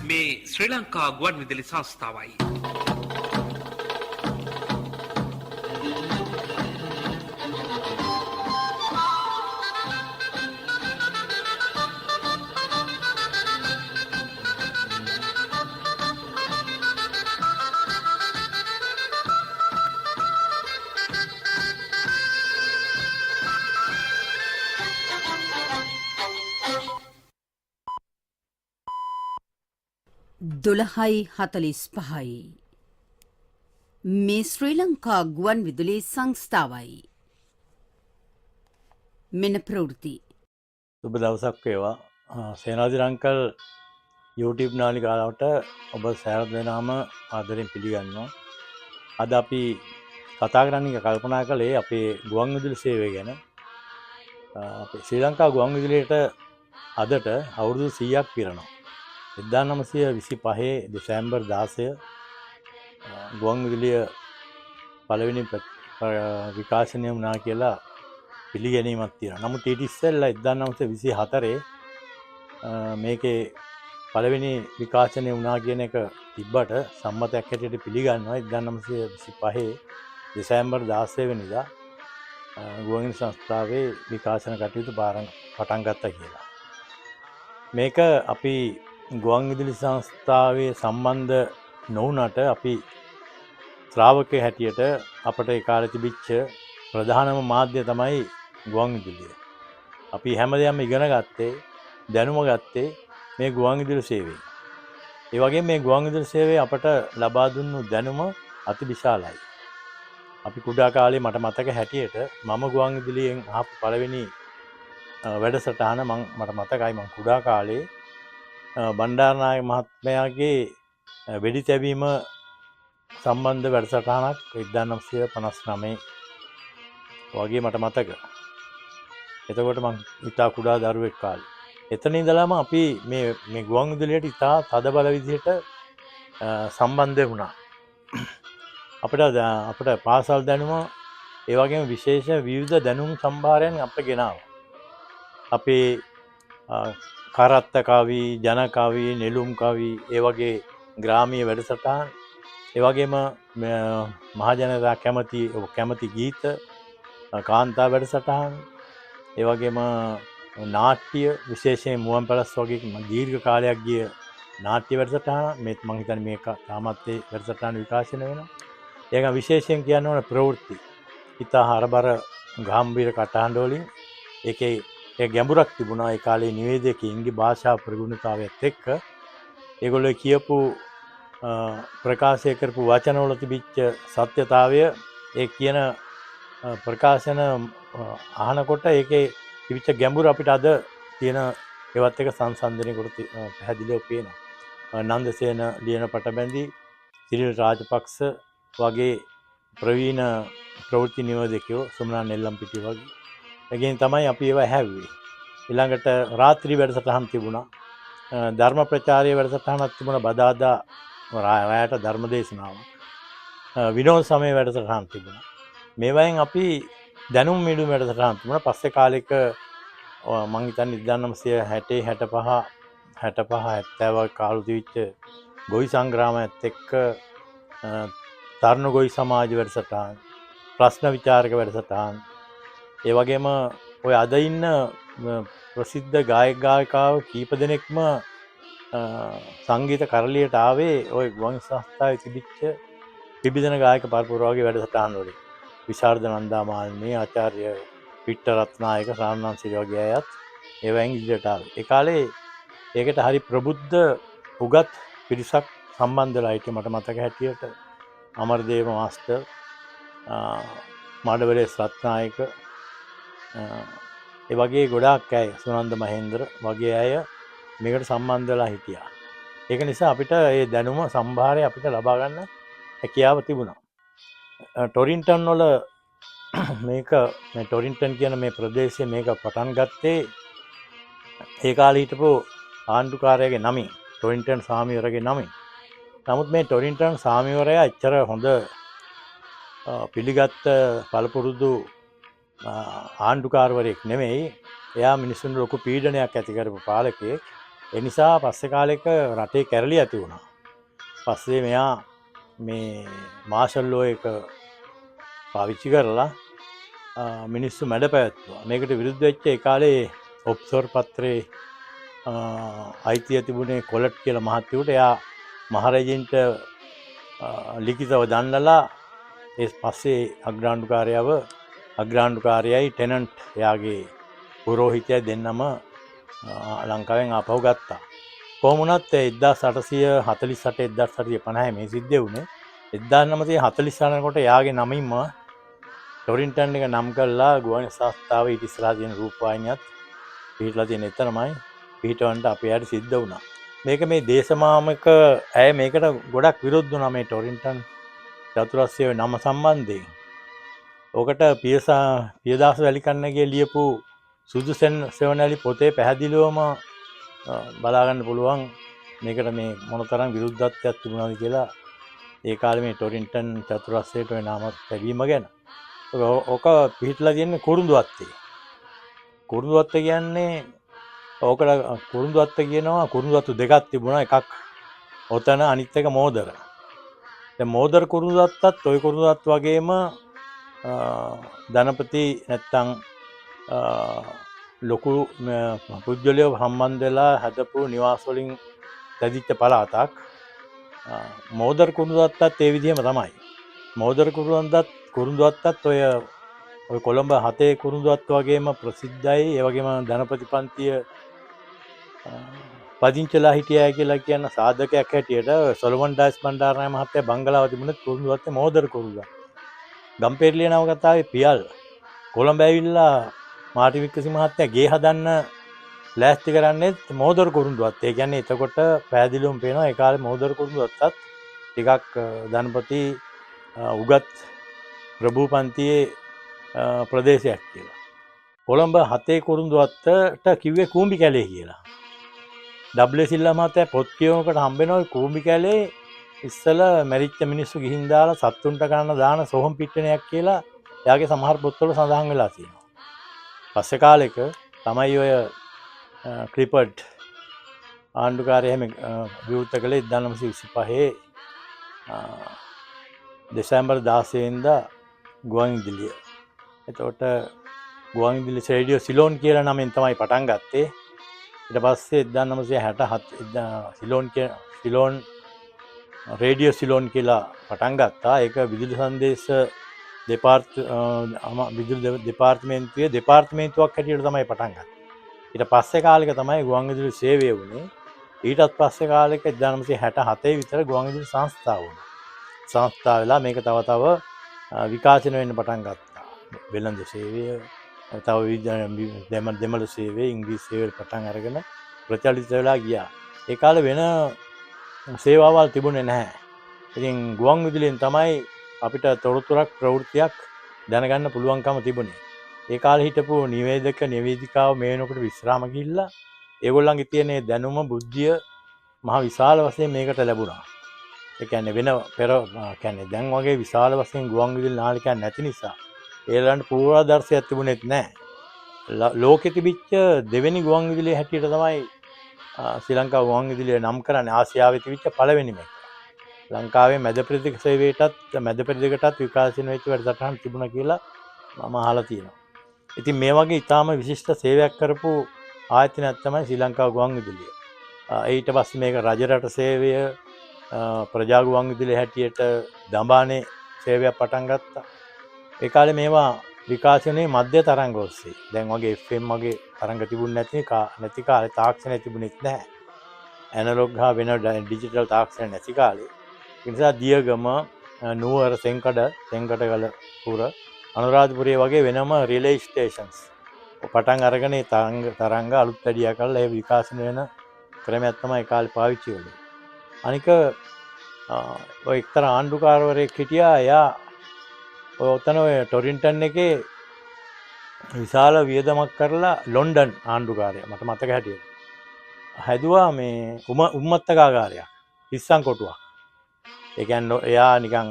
මේ ශ්‍රී ලංකා ගුවන් විදුලි සංස්ථාවයි. දොළහයි 45යි. මේ ශ්‍රී ලංකා ගුවන් විදුලි සංස්ථාවයි. මෙන ප්‍රවෘත්ති. සුබ දවසක් වේවා. සේනාධි රංකල් YouTube නාලිකාවට ඔබ සෑම දෙනාම ආදරෙන් පිළිගන්නවා. අද අපි කතා කරන්නේ කල්පනා කළේ අපේ ගුවන් විදුලි සේවය ගැන. අපේ ශ්‍රී ලංකා ගුවන් විදුලියට අදට අවුරුදු 100ක් පිරෙනවා. 1925 දෙසැම්බර් 16 ගුවන් විදුලිය පළවෙනි විකාශනය වුණා කියලා පිළිගැනීමක් තියෙනවා. නමුත් ඊට ඉස්සෙල්ලා 1924 මේකේ පළවෙනි විකාශනය වුණා කියන එක තිබ්බට සම්මතයක් හැටියට පිළිගන්නවා 1925 දෙසැම්බර් 16 වෙනිදා ගුවන් විදුලි සංස්ථාවේ විකාශන කටයුතු පටන් ගත්තා කියලා. මේක අපි ගුවන් විදුලි සංස්ථාවේ සම්බන්ධ නොවුනට අපි ශ්‍රාවකයෙක් හැටියට අපට ඒ කාලේ තිබිච්ච ප්‍රධානම මාධ්‍ය තමයි ගුවන් විදුලිය. අපි හැමදේම ඉගෙන ගත්තේ දැනුම ගත්තේ මේ ගුවන් විදුලි සේවයෙන්. ඒ වගේම මේ ගුවන් විදුලි සේවය අපට ලබා දුන්නු දැනුම අතිවිශාලයි. අපි කුඩා කාලේ මට මතක හැටියට මම ගුවන් විදුලියෙන් ආපු පළවෙනි වැඩසටහන මට මතකයි. මම කුඩා කාලේ බණ්ඩාරනායක මහත්මයාගේ වෙඩි තැබීම සම්බන්ධ වැඩසටහනක් 1959 වගේ මට මතක. එතකොට මම ඉතා කුඩා දරුවෙක් කාලේ. එතන ඉඳලාම අපි මේ ගුවන් විදුලියට ඉතා තදබල විදිහට සම්බන්ධ වුණා. අපිට පාසල් දැනුම ඒ වගේම විශේෂ විවිධ දැනුම් සම්භාරයන් අපට ගෙනාවා. අපේ කරත්ත කවි, ජන කවි, නෙළුම් කවි, ඒ වගේ ග්‍රාමීය වැඩසටහන්, ඒ වගේම මහජනතා කැමති ගීත, කාන්තා වැඩසටහන්, ඒ වගේම නාට්‍ය, විශේෂයෙන් මුවන් පැලස් වගේ දීර්ඝ කාලයක් ගිය නාට්‍ය වැඩසටහන මේත් මම හිතන්නේ මේක තාමත් ඒ වැඩසටහන විකාශනය වෙනවා. ඒක විශේෂයෙන් කියන්න ඕන ප්‍රවෘත්ති. ඉතා හරබර ගාම්භීර කටහඬ වලින් ඒකේ ඒ ගැඹුරක් තිබුණා. ඒ කාලේ නිවේදකයින්ගේ භාෂා ප්‍රගුණතාවයත් එක්ක ඒගොල්ලෝ කියපු ප්‍රකාශය කරපු වචනවල තිබිච්ච සත්‍යතාවය ඒ කියන ප්‍රකාශන අහනකොට ඒකේ තිබිච්ච ගැඹුර අපිට අද තියෙන ඒවත් එක සංසන්දනය කොට පැහැදිලිව පේනවා. නන්දසේන ලියන පටබැඳි, සිරිල් රාජපක්ෂ වගේ ප්‍රවීණ ප්‍රවෘත්ති නිවේදකයෝ, සුමනා නෙල්ලම්පිටිය වගේ එකෙන් තමයි අපි ඒවා හැව්වේ. ඊළඟට රාත්‍රී වැඩසටහන් තිබුණා. ධර්ම ප්‍රචාරයේ වැඩසටහනක් තිබුණා. බදාදා රායට ධර්ම දේශනාවක්. විනෝද සමය වැඩසටහන් තිබුණා. මේවායින් අපි දැනුම් මිඩුම් වැඩසටහන් තිබුණා. පස්සේ කාලෙක මම හිතන්නේ 1960 65 70 කාලු තිබිච්ච ගොවි සංග්‍රාමයත් එක්ක තරුණ ගොවි සමාජ වැඩසටහන්, ප්‍රශ්න විචාරක වැඩසටහන්, ඒ වගේම ඔය අද ඉන්න ප්‍රසිද්ධ ගායක ගායිකාවෝ කීප දෙනෙක්ම සංගීත කරලියට ආවේ ওই ගුවන් සංස්ථාවේ තිබිච්ච විවිධන ගායක පරපුර වගේ වැඩසටහන් වලින්. විශාරද නන්දාමාලිනී, ආචාර්ය වික්ටර් රත්නායක, සාමණේර වගේ අයත් ඒවෙන් ඉදිරියට ආවේ. ඒ කාලේ ඒකට හරි ප්‍රබුද්ධ උගත් පිරිසක් සම්බන්ධ වෙලා හිටියේ. මට මතක හැටියට අමරදේව මාස්ටර්, මාඩවලේ රත්නායක, ඒ වගේ ගොඩාක් අය, සුනන්ද මහේන්ද්‍ර වගේ අය මේකට සම්බන්ධ වෙලා හිටියා. ඒක නිසා අපිට මේ දැනුම සම්භාරය අපිට ලබා ගන්න හැකියාව තිබුණා. ටොරින්ටන් වල මේ ටොරින්ටන් කියන මේ ප්‍රදේශයේ මේක පටන් ගත්තේ ඒ කාලේ හිටපු ආණ්ඩුකාරයාගේ නමින්, ටොරින්ටන් සාමිවරගේ නමින්. නමුත් මේ ටොරින්ටන් සාමිවරයා එච්චර හොඳ පිළිගත් පළපුරුදු ආණ්ඩුකාරවරයෙක් නෙමෙයි. එයා මිනිසුන් ලොකු පීඩනයක් ඇති කරපු පාලකයෙක්. ඒ නිසා පස්සේ කාලෙක රටේ කැරලි ඇති වුණා. පස්සේ මෙයා මේ මාෂල් ලෝ එක පාවිච්චි කරලා මිනිස්සු මැඩ පැවැත්තුවා. මේකට විරුද්ධ වෙච්ච ඒ කාලේ ඔබ්සර්වර් පත්‍රයේ අයිතිය තිබුණේ කොලට් කියලා මහත්තයෙකුට. එයා මහරජින්ට ලිඛිතව දන්නලා ඒ පස්සේ අග්‍රාණ්ඩුකාරයයි ටෙනන්ට් එයාගේ පුරෝහිතයයි දෙන්නම ලංකාවෙන් ආපහු ගත්තා. කොහොම වුණත් 1848 1850 මේ සිද්ධ වුණේ. 1948 කොට එයාගේ නමින්ම ටොරින්ටන් එක නම් කරලා ගුවන් සංස්ථාව ඊට ඉස්සරහා තියෙන රූපවාහිනියත් පිහිටලා තියෙන එතනමයි පිහිටවන්න අපේ යාට සිද්ධ වුණා. මේක මේ දේශමාමක ඇය මේකට ගොඩක් විරුද්ධ වුණා මේ ටොරින්ටන් චතුරස්‍රය නම සම්බන්ධයෙන්. ඔකට පියදාස වැලිකන්නගේ ලියපු සුදු සෙවණැලි පොතේ පැහැදිලිවම බලාගන්න පුළුවන් මේකට මේ මොනතරම් විරුද්ධත්වයක් තිබුණාද කියලා ඒ කාලේ මේ ටොරින්ටන් චතුරස්‍රයට ওই නාම ලැබීම ගැන. ඕක පිහිටලා තියෙන්නේ කුරුඳුවත්තේ. කුරුඳුවත්ත කියන්නේ ඕකට කුරුඳුවත්ත කියනවා. කුරුඳුවත්තු දෙකක් තිබුණා. එකක් ඔතන අනිත් එක මෝදර. දැන් මෝදර කුරුඳුවත්තත් ওই කුරුඳුවත්ත වගේම ධනපති නැත්තම් ලොකු පුද්ගලයෝ සම්බන්ධ වෙලා හදපු නිවාස වලින් දැදිච්ච පළාතක්. මෝදර කුරුඳුවත්තත් ඒ විදිහම තමයි. මෝදර කුරුඳුවත්තත් ඔය කොළඹ 7 කුරුඳුවත්ත වගේම ප්‍රසිද්ධයි. ඒ වගේම ධනපති පන්තිය පදිංචිලා හිටියයි කියලා කියන සාධකයක් හැටියට සොලොමන් ඩයස් බණ්ඩාරනායක මහත්තයා බංගලාව තිබුණේ කුරුඳුවත්තේ මෝදර කුරුඳුවත්ත. ගම්පෙරළිය නවකතාවේ පියල් කොළඹ ඇවිල්ලා මාටි වික්‍රමසිංහ මහත්තයා ගේ හදන්න ලෑස්ති කරන්නේ මෝදර කුරුඳුවත්ත. ඒ කියන්නේ එතකොට පැහැදිලිවම පේනවා ඒ කාලේ මෝදර කුරුඳුවත්තත් ටිකක් ධනපති උගත් ප්‍රභූ පන්තියේ ප්‍රදේශයක් කියලා. කොළඹ 7 කුරුඳුවත්තට කිව්වේ කූඹි කැලේ කියලා. ඩබ්ලිව් සිල්වා මහත්තයා පොත් කියවනකොට හම්බෙනවා කූඹි කැලේ ඉස්සල මැරිච්ච මිනිස්සු ගිහින් දාලා සත්තුන්ට ගන්න දාන සොහොන් පිට්ටනයක් කියලා එයාගේ සමහර පොත්වල සඳහන් වෙලා තියෙනවා. පස්සේ කාලෙක තමයි ඔය ක්ලිපර්ඩ් ආණ්ඩුකාරය හැම විවෘත කළේ 1925 දෙසැම්බර් 16 වෙනිදා ගුවන් විදුලිය. එතකොට ගුවන් විදුලි රේඩියෝ සිලෝන් කියලා නමෙන් තමයි පටන් ගත්තේ. ඊට පස්සේ 1967 සිලෝන් රේඩියෝ සිලෝන් කියලා පටන් ගත්තා. ඒක විදුලි සංදේශ දෙපාර්තමේන්තුවේ දෙපාර්තමේන්තුවක් හැටියට තමයි පටන් ගත්තේ. ඊට පස්සේ කාලෙක තමයි ගුවන් විදුලි සේවය වුණේ. ඊටත් පස්සේ කාලෙක 1967 විතර ගුවන් විදුලි සංස්ථාව වුණා. සංස්ථාව වෙලා මේක තව විකාශනය වෙන්න පටන් ගත්තා. වෙළඳ සේවය, තව දෙමළ සේවය, ඉංග්‍රීසි සේවය පටන් අරගෙන ප්‍රචලිත වෙලා ගියා. ඒ කාලේ වෙන සේවාවල් තිබුණේ නැහැ. ඉතින් ගුවන් විදුලියෙන් තමයි අපිට තොරතුරක් ප්‍රවෘත්තියක් දැනගන්න පුළුවන්කම තිබුණේ. ඒ කාලේ හිටපු නිවේදිකාව මේ වෙනකොට විශ්‍රාම ගිහිල්ලා ඒගොල්ලන්ගේ තියෙන දැනුම බුද්ධිය මහ විශාල වශයෙන් මේකට ලැබුණා. ඒ කියන්නේ කියන්නේ දැන් වගේ විශාල වශයෙන් ගුවන් විදුලි නාලිකා නැති නිසා ඒලන්ට පූර්වාදර්ශයක් තිබුණෙත් නැහැ. ලෝකෙ තිබිච්ච දෙවෙනි ගුවන් විදුලිය හැටියට තමයි ශ්‍රී ලංකා ගුවන් විදුලිය නම් කරන්නේ. ආසියාවේ තිබිච්ච පළවෙනිම එක. ලංකාවේ මැද පෙරදිගටත් විකාශනය වෙච්ච වැඩසටහන් තිබුණා කියලා මම අහලා තියෙනවා. ඉතින් මේ වගේ ඊටාම විශිෂ්ට සේවයක් කරපු ආයතනයක් තමයි ශ්‍රී ලංකා ගුවන් විදුලිය. ඊට පස්සේ මේක රජරට සේවය ප්‍රජා ගුවන් විදුලිය හැටියට දඹානේ සේවයක් පටන් ගත්තා. ඒ කාලේ මේවා විකාශනයේ මධ්‍ය තරංග ඔස්සේ. දැන් වගේ FM වගේ තරංග තිබුණ නැති කාලේ තාක්ෂණය තිබුණෙත් නැහැ. ඇනලොග් හා වෙන ඩිජිටල් තාක්ෂණ නැති කාලේ. ඒ නිසා දියගම, නුවර, සෙන්කඩගල පුර, අනුරාධපුරයේ වගේ වෙනම රිලේ ස්ටේෂන්ස් පටන් අරගෙන තරංග අලුත් වැඩියා කරලා ඒ විකාශනය වෙන ක්‍රමයක් තමයි ඒ කාලේ පාවිච්චි කළේ. අනික ඔය එක්තරා ආණ්ඩුකාරවරයෙක් හිටියා. එයා ඔතන ඔය ටොරින්ටන් එකේ විශාල වියදමක් කරලා ලොන්ඩන් ආණ්ඩුකාරය මට මතක හැටියට හැදුවා මේ උම්මත්තකාගාරයක්, ඉස්සන් කොටුවක්. ඒ කියන්නේ එයා නිකන්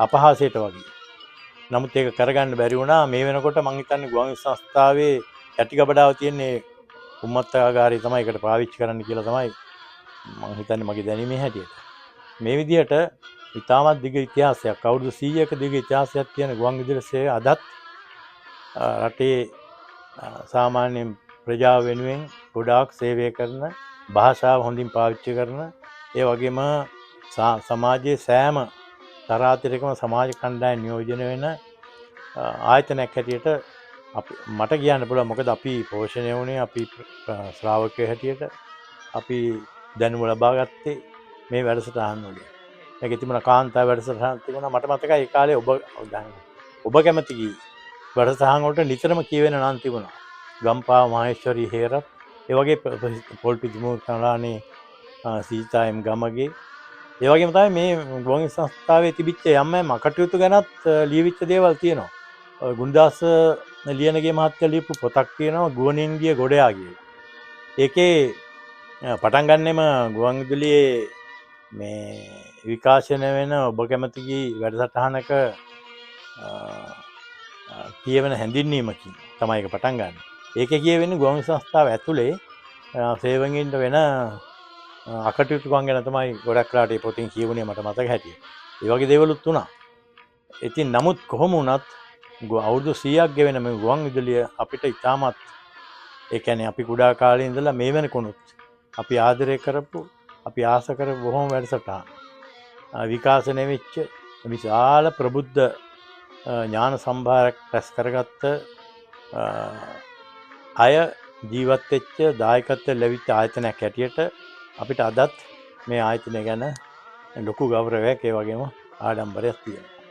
අපහාසයට වගේ. නමුත් ඒක කරගන්න බැරි වුණා. මේ වෙනකොට මං හිතන්නේ ගුවන් සංස්ථාවේ යටිගබඩාව තියෙන්නේ උම්මත්තකාගාරය තමයි එකට පාවිච්චි කරන්න කියලා තමයි මම හිතන්නේ මගේ දැනීමේ හැටියට. මේ විදිහට ඉතාමත් දිග ඉතිහාසයක් අවුරුදු 100ක දිග ඉතිහාසයක් තියෙන ගුවන් විදුලි සේවය අදත් රටේ සාමාන්‍ය ප්‍රජාව වෙනුවෙන් ගොඩාක් සේවය කරන භාෂාව හොඳින් පාවිච්චි කරන ඒ වගේම සමාජයේ සෑම තරාතිරකම සමාජ කණ්ඩායම් නියෝජනය වෙන ආයතනයක් හැටියට මට කියන්න පුළුවන්. මොකද අපි පෝෂණය වුණේ අපි ශ්‍රාවකයෝ හැටියට අපි දැනුම ලබා ගත්තේ මේ වැඩසටහන් වලින්. මේකේ තිබුණ කාන්තා වැඩසටහන් තිබුණා. මට මතකයි ඒ කාලේ ඔබ කැමති කී වැඩසටහන් වලට නිතරම කියවෙන නම් තිබුණා. ගම්පා මහේශ්වරී හේරත්, ඒ වගේ පොල්පිටි මුර්තලානේ සීතා එම් ගමගේ, ඒ වගේම තමයි මේ ගුවන් සංස්ථාවේ තිබිච්ච යම් කටයුතු ගැනත් ලියවිච්ච දේවල් තියෙනවා. ගුණදාස ලියනගේ මහත්තයා ලියපු පොතක් තියෙනවා ගුවනින් ගිය ගොඩයා කියලා. ඒකේ පටන් ගන්නෙම ගුවන් විදුලියේ මේ විකාශනය වෙන ඔබ කැමති කී වැඩසටහනක කියවෙන හැඳින්වීමකින් තමයි ඒක පටන් ගන්න. ඒකේ කියවෙන්නේ ගුවන් සංස්ථාව ඇතුලේ සේවකයින්ට වෙන අකටයුතුකම් ගැන තමයි ගොඩක් වෙලාට මේ පොතින් කියවුනේ මට මතක හැටියට. ඒ වගේ දේවලුත් වුණා. ඉතින් නමුත් කොහොම වුණත් අවුරුදු 100ක් ගෙවෙන මේ ගුවන් විදුලිය අපිට ඉතාමත් ඒ කියන්නේ අපි කුඩා කාලේ ඉඳලා මේ වෙනකොනුත් අපි ආදරය කරපු අපි ආස කරපු බොහොම වැඩසටහන් විකාශනය වෙච්ච විශාල ප්‍රබුද්ධ ඥාන සම්භාරයක් රැස් කරගත්ත අය ජීවත් වෙච්ච දායකත්වය ලැබිච්ච ආයතනයක් හැටියට අපිට අදත් මේ ආයතනය ගැන ලොකු ගෞරවයක් ඒ වගේම ආඩම්බරයක් තියෙනවා.